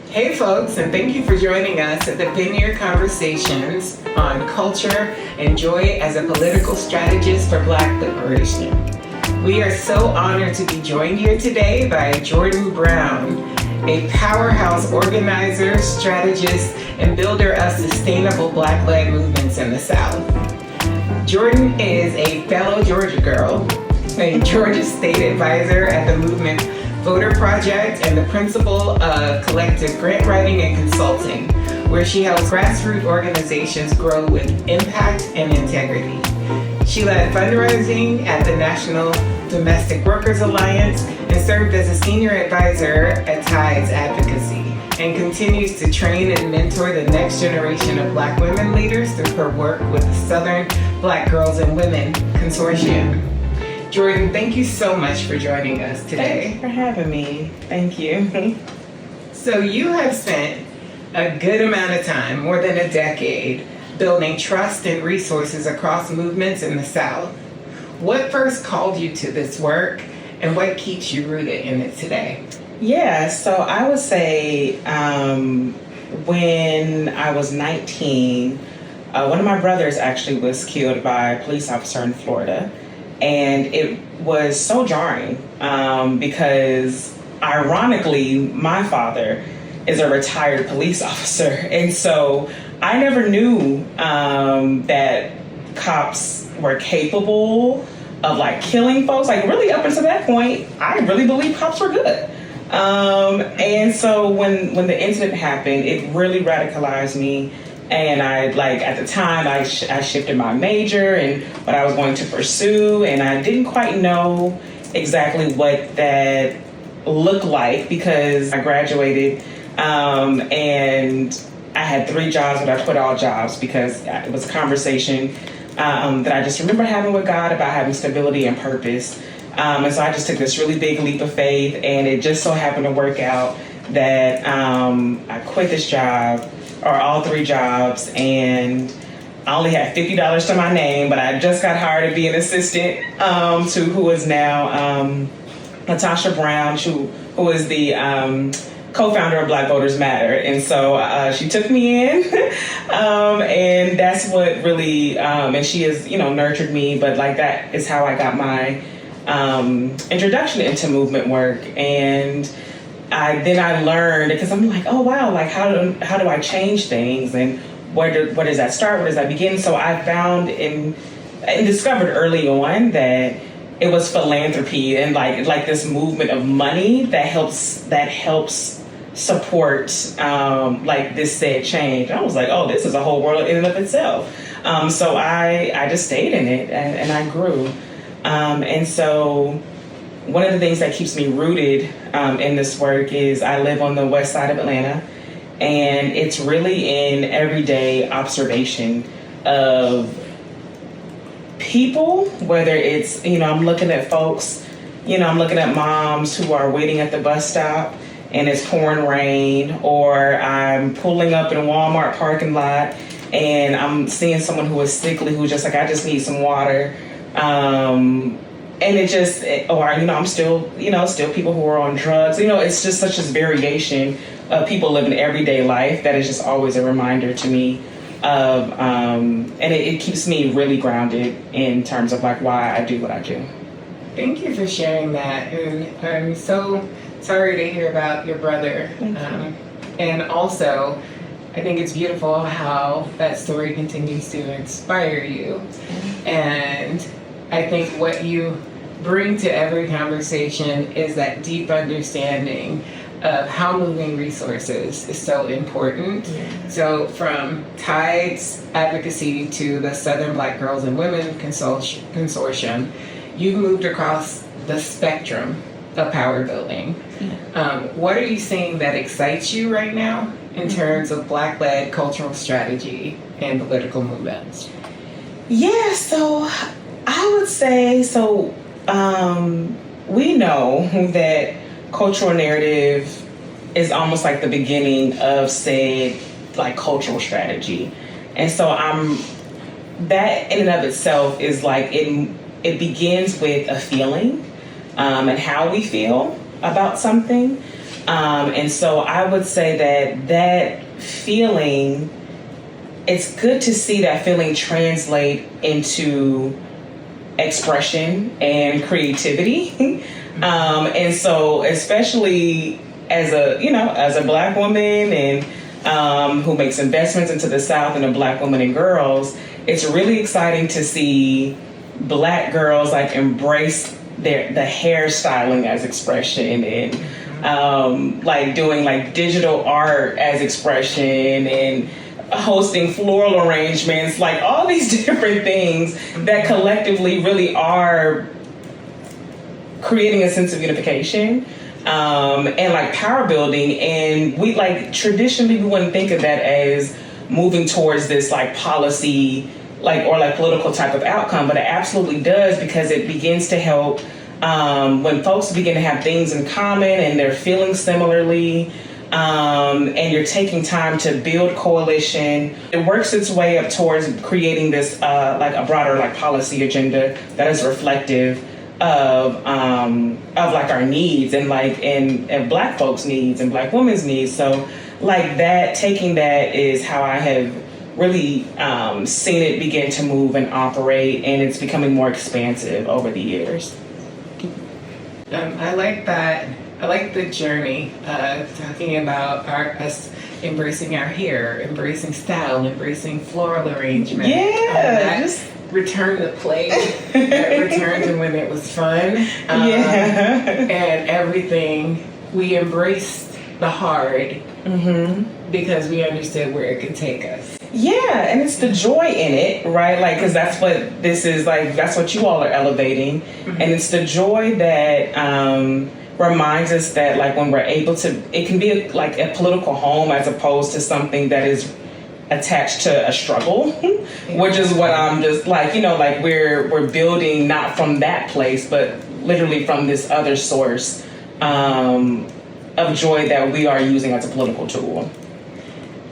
Hey folks, and thank you for joining us at the Vineyard Conversations on culture and joy as a political strategist for Black liberation. We are so honored to be joined here today by Jordan Brown, a powerhouse organizer, strategist, and builder of sustainable Black-led movements in the South. Jordan is a fellow Georgia girl, a Georgia State advisor at the Movement Voter Project, and the principal of Collective Grant Writing and Consulting, where she helps grassroots organizations grow with impact and integrity. She led fundraising at the National Domestic Workers Alliance and served as a senior advisor at Tides Advocacy, and continues to train and mentor the next generation of Black women leaders through her work with the Southern Black Girls and Women Consortium. Jordan, thank you so much for joining us today. Thank you for having me. Thank you. So you have spent a good amount of time, more than a decade, building trust and resources across movements in the South. What first called you to this work, and what keeps you rooted in it today? Yeah, so I would say when I was 19, one of my brothers actually was killed by a police officer in Florida. And it was so jarring because, ironically, my father is a retired police officer. And so I never knew that cops were capable of like killing folks. Like really up until that point, I really believed cops were good. And so when the incident happened, it really radicalized me. And I, like, at the time, I shifted my major and what I was going to pursue, and I didn't quite know exactly what that looked like because I graduated, and I had 3 jobs, but I quit all jobs because it was a conversation that I just remember having with God about having stability and purpose. And so I just took this really big leap of faith, and it just so happened to work out that I quit this job, or all 3 jobs, and I only had $50 to my name, but I just got hired to be an assistant to who is now Natasha Brown, who is the co-founder of Black Voters Matter. And so she took me in, and that's what really, and she has, nurtured me, but like that is how I got my introduction into movement work. And I learned, because I'm like, oh wow, like how do I change things, and where does that start? Where does that begin? So I found and discovered early on that it was philanthropy and like this movement of money that helps support like this said change. I was like, oh, this is a whole world in and of itself. So I just stayed in it and I grew. And so one of the things that keeps me rooted in this work is I live on the west side of Atlanta, and it's really in everyday observation of people, whether it's, I'm looking at folks, I'm looking at moms who are waiting at the bus stop and it's pouring rain, or I'm pulling up in a Walmart parking lot and I'm seeing someone who is sickly, who's just like, I just need some water. And it just, I'm still people who are on drugs. It's just such a variation of people living everyday life that is just always a reminder to me of, and it keeps me really grounded in terms of like why I do what I do. Thank you for sharing that. And I'm so sorry to hear about your brother. And also, I think it's beautiful how that story continues to inspire you. And I think what you bring to every conversation is that deep understanding of how moving resources is so important. Yeah. So from Tides Advocacy to the Southern Black Girls and Women Consortium, you've moved across the spectrum of power building. Yeah. What are you seeing that excites you right now in terms of Black-led cultural strategy and political movements? Yeah, so I would say, we know that cultural narrative is almost like the beginning of, say, like cultural strategy. And so that in and of itself is like, it begins with a feeling and how we feel about something. And so I would say that feeling, it's good to see that feeling translate into expression and creativity. And so especially as a Black woman and who makes investments into the South and a Black woman and girls, it's really exciting to see Black girls like embrace the hairstyling as expression and like doing like digital art as expression and hosting floral arrangements, like all these different things that collectively really are creating a sense of unification and like power building. And we like traditionally we wouldn't think of that as moving towards this like policy or political type of outcome, but it absolutely does, because it begins to help when folks begin to have things in common and they're feeling similarly. And you're taking time to build coalition. It works its way up towards creating this like a broader like policy agenda that is reflective of like our needs and like and Black folks' needs and Black women's needs. So like that, taking that is how I have really seen it begin to move and operate, and it's becoming more expansive over the years. I like that. I like the journey talking about us embracing our hair, embracing style, embracing floral arrangement. Yeah, just return to play, that return to when it was fun. And everything. We embraced the hard because we understood where it could take us. Yeah, and it's the joy in it, right? Like, because that's what this is like. That's what you all are elevating, and it's the joy that reminds us that, like, when we're able to, it can be like a political home as opposed to something that is attached to a struggle, which is what I'm just like, like we're building not from that place, but literally from this other source of joy that we are using as a political tool.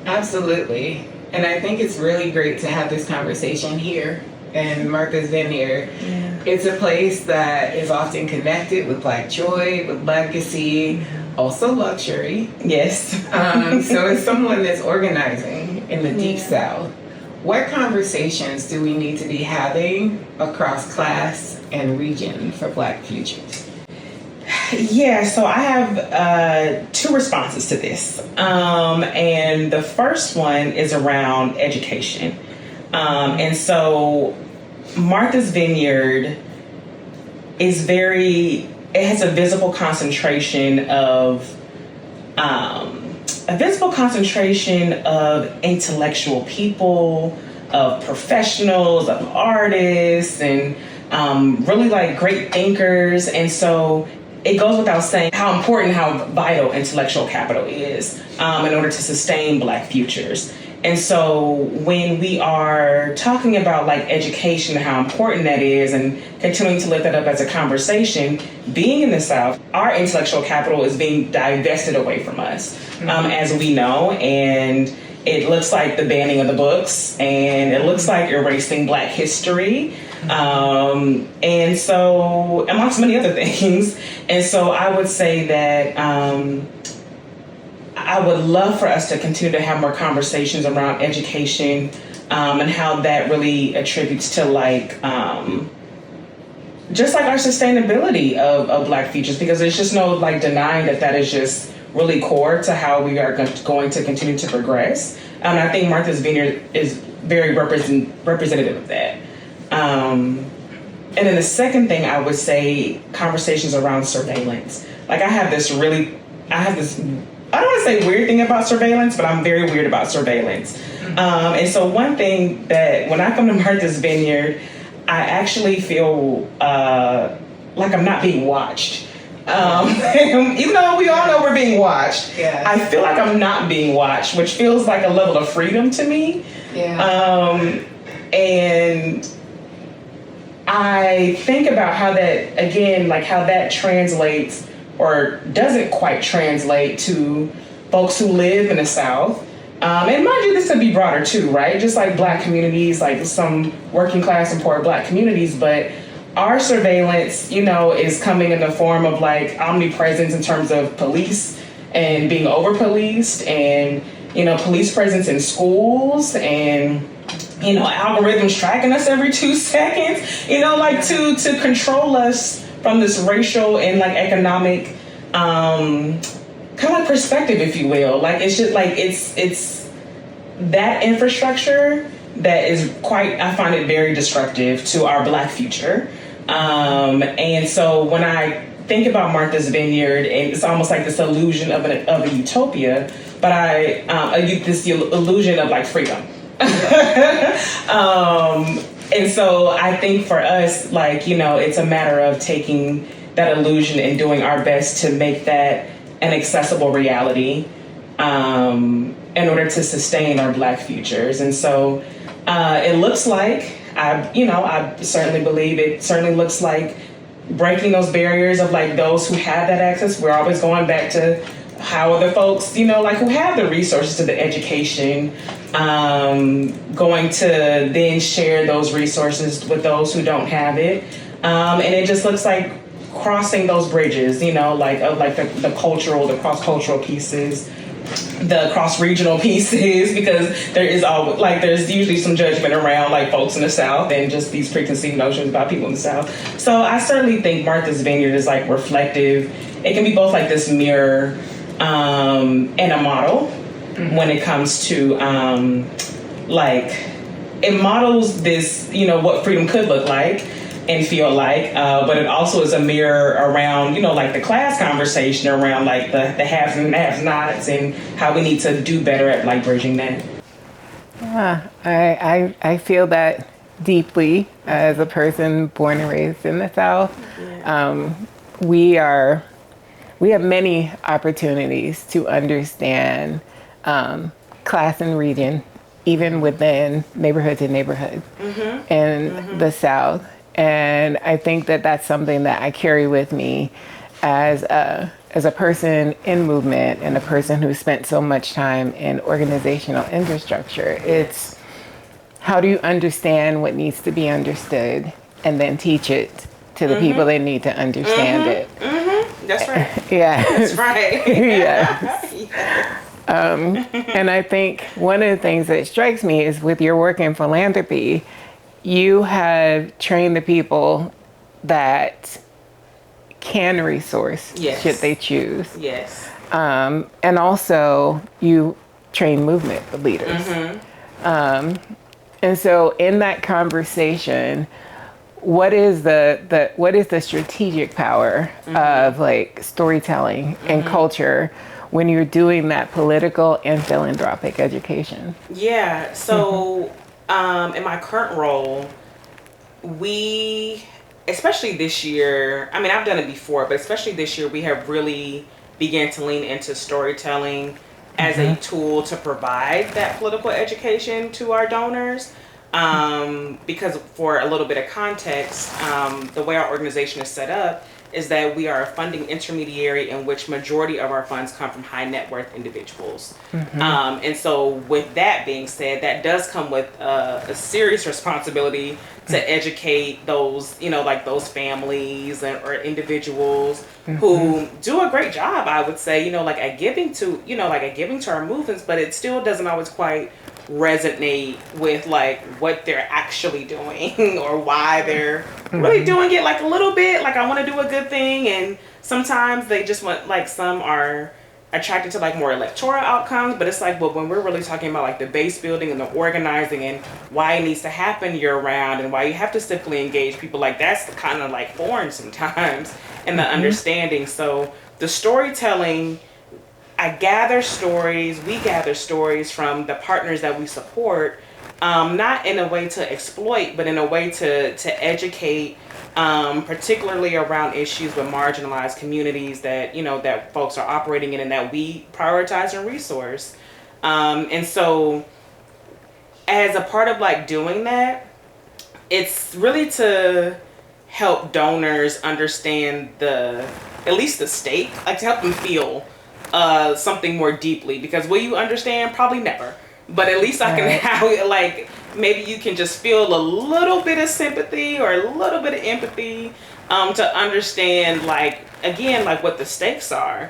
Absolutely. And I think it's really great to have this conversation here in Martha's Vineyard. Yeah. It's a place that is often connected with Black joy, with legacy, also luxury. Yes. So as someone that's organizing in the Deep South, what conversations do we need to be having across class and region for Black futures? Yeah, so I have two responses to this. And the first one is around education. And so Martha's Vineyard is it has a visible concentration of intellectual people, of professionals, of artists, and really like great thinkers. And so it goes without saying how important, how vital intellectual capital is in order to sustain Black futures. And so when we are talking about like education, how important that is, and continuing to lift that up as a conversation, being in the South, our intellectual capital is being divested away from us, as we know. And it looks like the banning of the books, and it looks like erasing Black history. And so, amongst many other things. And so I would say that I would love for us to continue to have more conversations around education and how that really attributes to like, just like our sustainability of Black futures, because there's just no like denying that is just really core to how we are going to continue to progress. And I think Martha's Vineyard is very representative of that. And then the second thing I would say, conversations around surveillance. Like I have this, I don't want to say weird thing about surveillance, but I'm very weird about surveillance. And so one thing that when I come to Martha's Vineyard, I actually feel like I'm not being watched. Even though we all know we're being watched, I feel like I'm not being watched, which feels like a level of freedom to me. And I think about how that, again, like how that translates or doesn't quite translate to folks who live in the South. And mind you, this could be broader too, right? Just like Black communities, like some working class and poor Black communities, but our surveillance, is coming in the form of like omnipresence in terms of police and being over policed, and police presence in schools, and algorithms tracking us every 2 seconds, like to control us from this racial and like economic kind of like perspective, if you will. Like it's just like it's that infrastructure that is quite, I find it very destructive to our Black future. And so when I think about Martha's Vineyard, and it's almost like this illusion of a utopia, but this illusion of like freedom. And so I think for us, like, it's a matter of taking that illusion and doing our best to make that an accessible reality in order to sustain our Black futures. And so it looks like, I certainly believe it certainly looks like breaking those barriers of like those who have that access. We're always going back to how are the folks, like who have the resources to the education, going to then share those resources with those who don't have it. And it just looks like crossing those bridges, like the cultural, the cross-cultural pieces, the cross-regional pieces, because there's usually some judgment around like folks in the South and just these preconceived notions about people in the South. So I certainly think Martha's Vineyard is like reflective. It can be both like this mirror and a model when it comes to like it models this, what freedom could look like and feel like, but it also is a mirror around, like the class conversation around like the haves and have-nots and how we need to do better at like bridging that. I feel that deeply as a person born and raised in the South. Yeah. We have many opportunities to understand class and region, even within neighborhood to neighborhood in the South. And I think that that's something that I carry with me as a person in movement and a person who spent so much time in organizational infrastructure. It's how do you understand what needs to be understood and then teach it to the people that need to understand it. That's right. Yeah. That's right. Yes. And I think one of the things that strikes me is with your work in philanthropy, you have trained the people that can resource should they choose. Yes. And also you train movement leaders. And so in that conversation, what is the strategic power of like storytelling and culture when you're doing that political and philanthropic education? Yeah. So in my current role, we, especially this year, I mean, I've done it before, but especially this year, we have really began to lean into storytelling as a tool to provide that political education to our donors. Because for a little bit of context, the way our organization is set up is that we are a funding intermediary in which majority of our funds come from high net worth individuals. And so with that being said, that does come with a serious responsibility to educate those, like those families or individuals who do a great job, I would say, like at giving to our movements, but it still doesn't always quite resonate with like what they're actually doing or why they're really doing it, like a little bit like I want to do a good thing, and sometimes they just want, like, some are attracted to like more electoral outcomes, but it's like, well, when we're really talking about like the base building and the organizing and why it needs to happen year round and why you have to simply engage people, like that's kind of like foreign sometimes in the understanding. So the storytelling, we gather stories from the partners that we support, not in a way to exploit, but in a way to educate, particularly around issues with marginalized communities that, that folks are operating in and that we prioritize and resource. And so as a part of like doing that, it's really to help donors understand at least the stake, like to help them feel something more deeply, because will you understand? Probably never, but at least I can like maybe you can just feel a little bit of sympathy or a little bit of empathy to understand, like, again, like what the stakes are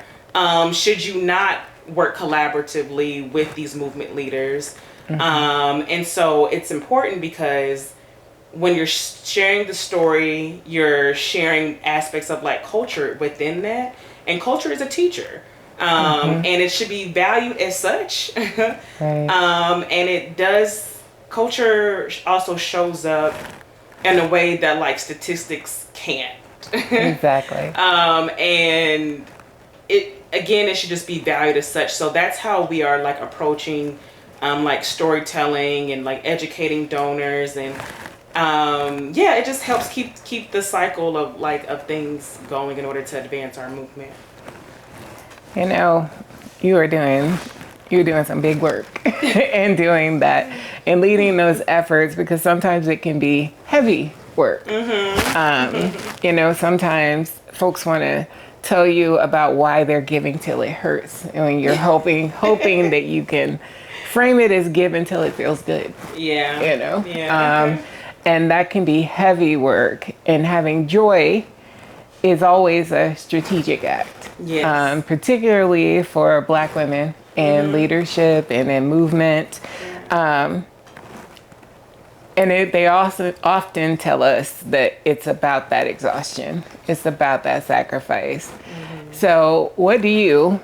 should you not work collaboratively with these movement leaders? And so it's important because when you're sharing the story, you're sharing aspects of like culture within that, and culture is a teacher. And it should be valued as such. Right. And it does, culture also shows up in a way that like statistics can't. Exactly. And it should just be valued as such. So that's how we are like approaching like storytelling and like educating donors, and it just helps keep the cycle of things going in order to advance our movement. You know, you're doing some big work in doing that and leading those efforts, because sometimes it can be heavy work. You know, sometimes folks want to tell you about why they're giving till it hurts, and you're hoping that you can frame it as give until it feels good. Yeah. You know, and that can be heavy work, and having joy is always a strategic act. Yes. Particularly for Black women in leadership and in movement. And they also often tell us that it's about that exhaustion. It's about that sacrifice. So what do you,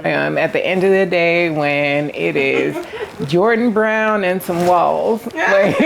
at the end of the day, when it is Jordan Brown and some walls, like,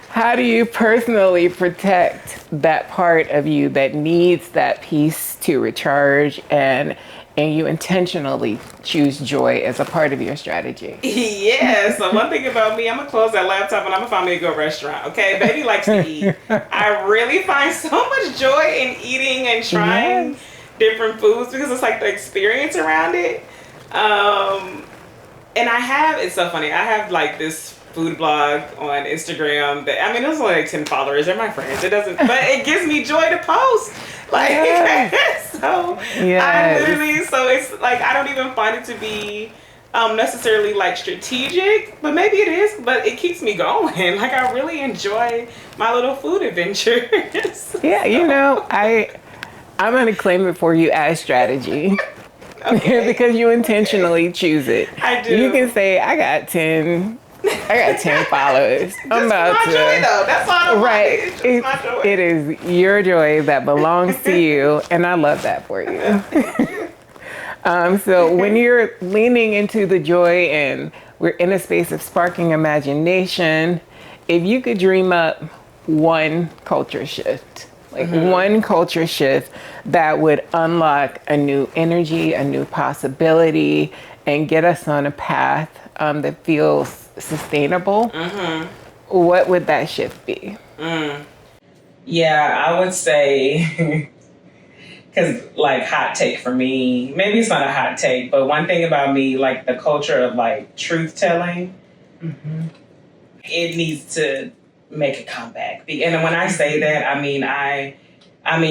how do you personally protect that part of you that needs that peace to recharge, and you intentionally choose joy as a part of your strategy? Yeah, so one thing about me, I'm gonna close that laptop and I'm gonna find me a good restaurant, okay? Baby likes to eat. I really find so much joy in eating and trying different foods, because it's like the experience around it. And it's so funny, I have like this food blog on Instagram that, I mean, there's only like 10 followers, they're my friends, but it gives me joy to post. Like, so I literally, so it's like, I don't even find it to be necessarily like strategic, but maybe it is, but it keeps me going. Like, I really enjoy my little food adventures. Yeah, you know, I'm going to claim it for you as strategy. Okay. Because you intentionally choose it. I do. You can say, I got 10 followers. I'm about my to. Joy, though. That's all I'm right. It's just my joy. It is your joy that belongs to you, and I love that for you. So when you're leaning into the joy and we're in a space of sparking imagination, if you could dream up one culture shift, like one culture shift that would unlock a new energy, a new possibility, and get us on a path that feels sustainable, what would that shift be? Yeah, I would say, because like hot take for me, maybe it's not a hot take, but one thing about me, like the culture of like truth telling, it needs to make a comeback. And when I say that, I mean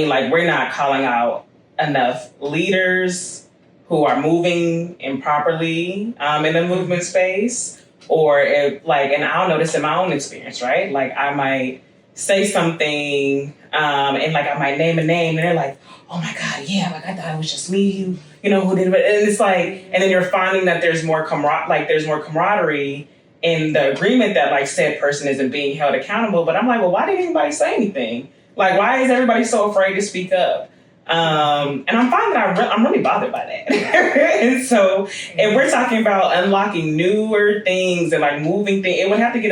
like we're not calling out enough leaders who are moving improperly in the movement space, or if like, and I'll notice in my own experience, right? Like I might say something and like I might name a name and they're like, oh my God, yeah, like I thought it was just me, you know, who did it. And it's like, and then you're finding that there's more camaraderie in the agreement that like said person isn't being held accountable. But I'm like, well, why didn't anybody say anything? Like, why is everybody so afraid to speak up? And I'm finding that I'm really bothered by that. And so if we're talking about unlocking newer things and like moving things, it would have to get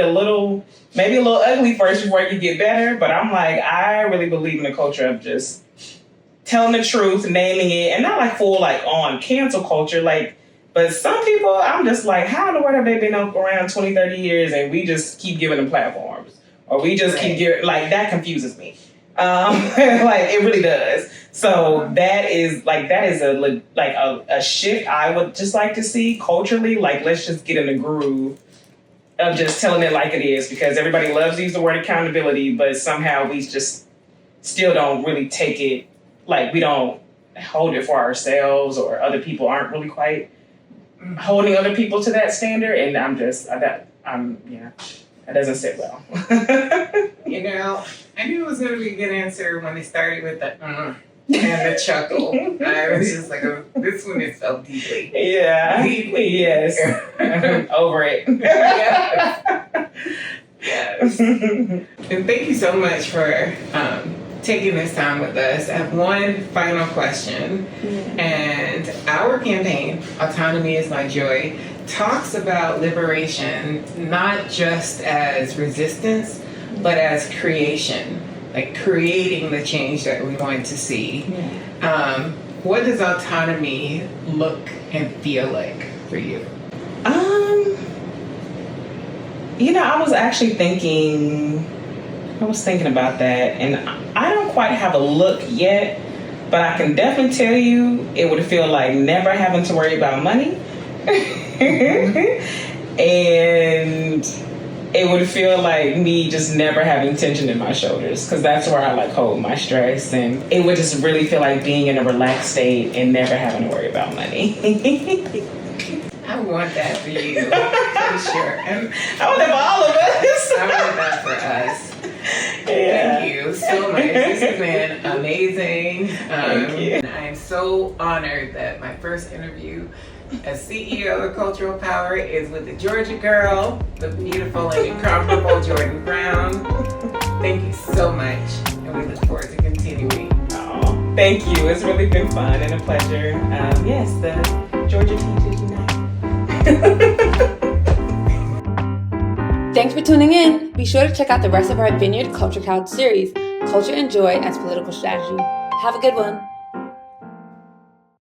maybe a little ugly first before it could get better. But I'm like, I really believe in the culture of just telling the truth, naming it, and not like full like on cancel culture. Like, but some people, I'm just like, how in the world have they been around 20, 30 years and we just keep giving them platforms? Or we just keep giving, like, that confuses me. Like, it really does. So that is a shift I would just like to see culturally. Like, let's just get in the groove of just telling it like it is, because everybody loves to use the word accountability, but somehow we just still don't really take it, like we don't hold it for ourselves, or other people aren't really quite holding other people to that standard. And that doesn't sit well. You know, I knew it was going to be a good answer when they started with the and the chuckle. I was just like, oh, this one is felt deeply. Yeah. Deeply. Yes. Over it. Yes. Yes. And thank you so much for taking this time with us. I have one final question. And our campaign, Autonomy is My Joy, talks about liberation not just as resistance, but as creation, like creating the change that we want to see. What does autonomy look and feel like for you? I was actually thinking about that, and I don't quite have a look yet, but I can definitely tell you it would feel like never having to worry about money. And it would feel like me just never having tension in my shoulders, because that's where I like hold my stress, and it would just really feel like being in a relaxed state and never having to worry about money. I want that for you, for sure. And I want that for all of us. I want that for us. Yeah. Thank you so much. This has been amazing. Thank you. And I am so honored that my first interview as CEO of Cultural Power is with the Georgia girl, the beautiful and incomparable Jordan Brown. Thank you so much, and we look forward to continuing. Oh, thank you. It's really been fun and a pleasure. Yes, the Georgia Teachers Unite. Thanks for tuning in. Be sure to check out the rest of our Vineyard Culture Couch Series, Culture and Joy as Political Strategy. Have a good one.